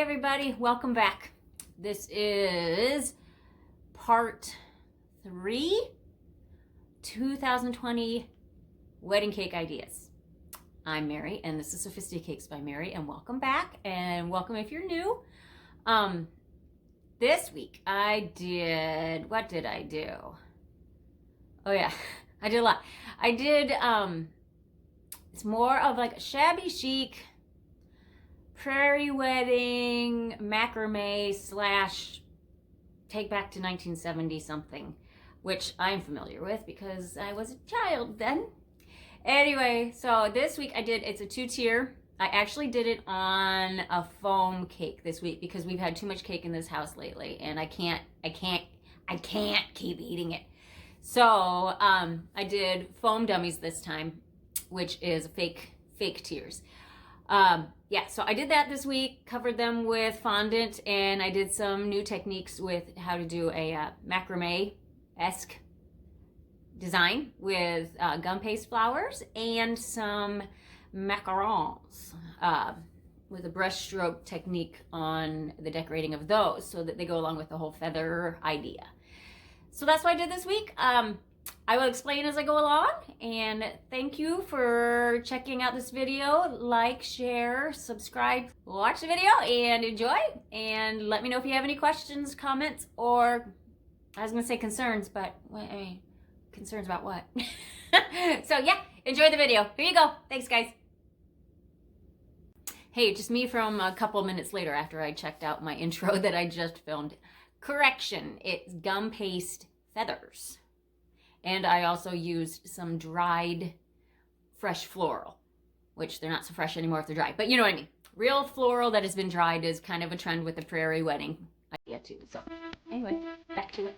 everybody, welcome back. This is part 3, 2020 wedding cake ideas. I'm Mary, and this is Sophisticated Cakes by Mary, and welcome back, and welcome if you're new. This week what did I do? Oh yeah, I did a lot. I did, it's more of like a shabby chic prairie wedding macrame / take back to 1970 something, which I'm familiar with because I was a child then. Anyway, so this week it's a 2-tier. I actually did it on a foam cake this week because we've had too much cake in this house lately and I can't keep eating it. So I did foam dummies this time, which is fake tiers. Yeah, so I did that this week, covered them with fondant, and I did some new techniques with how to do a macrame-esque design with gum paste flowers and some macarons with a brush stroke technique on the decorating of those so that they go along with the whole feather idea. So that's what I did this week. I will explain as I go along, and thank you for checking out this video. Like, share, subscribe, watch the video, and enjoy. And let me know if you have any questions, comments, or I was going to say concerns, but concerns about what? So yeah, enjoy the video. Here you go. Thanks, guys. Hey, just me from a couple minutes later after I checked out my intro that I just filmed. Correction, it's gum paste feathers. And I also used some dried fresh floral, which they're not so fresh anymore if they're dry, but you know what I mean. Real floral that has been dried is kind of a trend with the prairie wedding idea too. So anyway, back to it.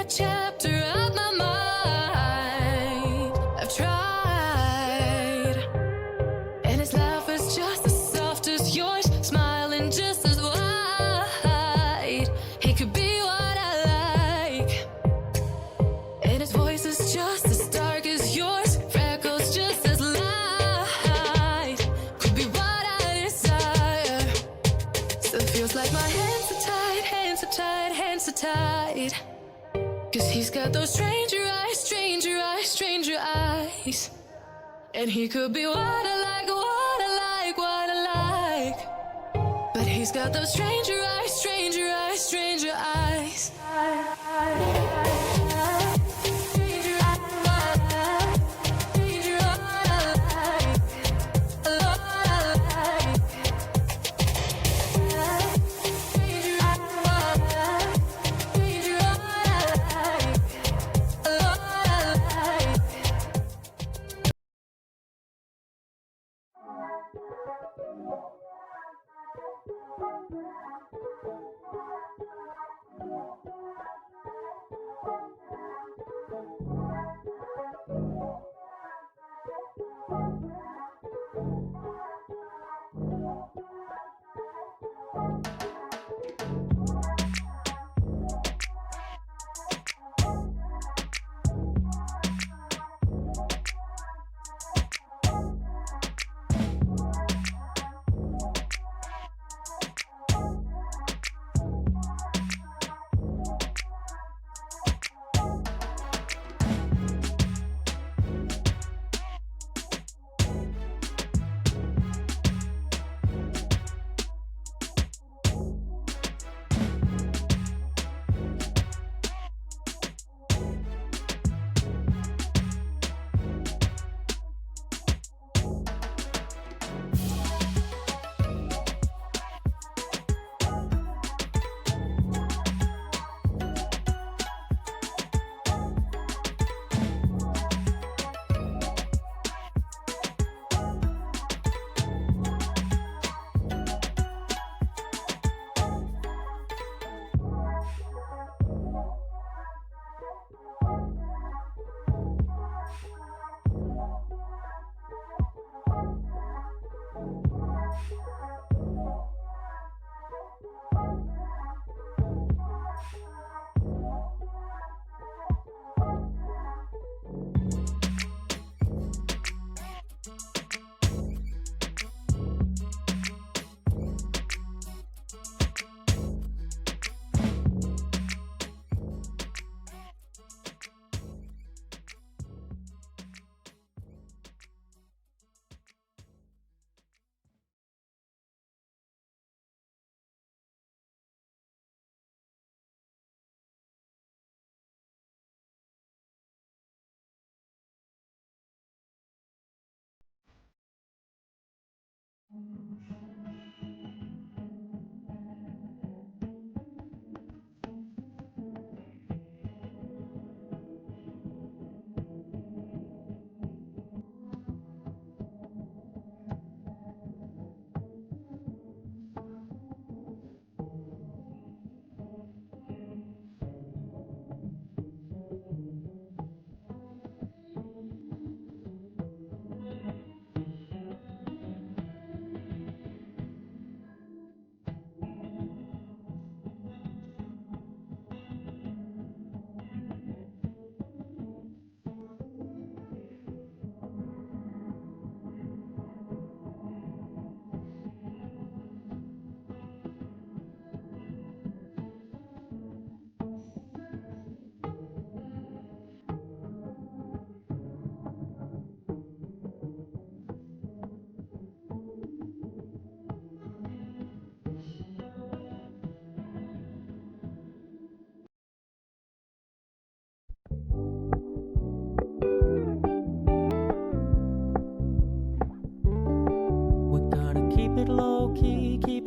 a chapter of my mind. I've tried, and his laugh is just as soft as yours, smiling just as wide. He could be what I like, and his voice is just as dark as yours, freckles just as light. Could be what I desire. Still feels like my hands are tied, hands are tied, hands are tied. 'Cause he's got those stranger eyes, stranger eyes, stranger eyes. And he could be what I like, what I like, what I like. But he's got those stranger eyes, stranger eyes, stranger eyes.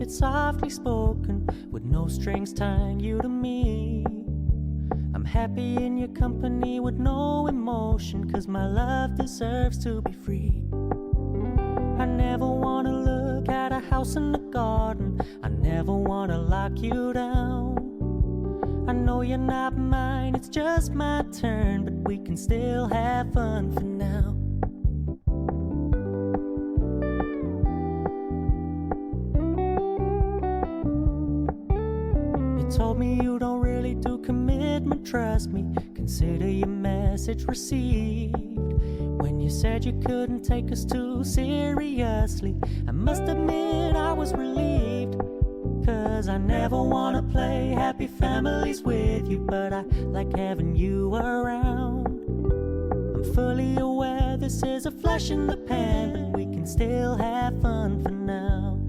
it softly spoken, with no strings tying you to me. I'm happy in your company with no emotion, 'cause my love deserves to be free. I never wanna look at a house in the garden, I never wanna lock you down. I know you're not mine, it's just my turn, but we can still have fun for now. You told me you don't really do commitment, trust me, consider your message received. When you said you couldn't take us too seriously, I must admit I was relieved. 'Cause I never wanna play happy families with you, but I like having you around. I'm fully aware this is a flash in the pan, but we can still have fun for now.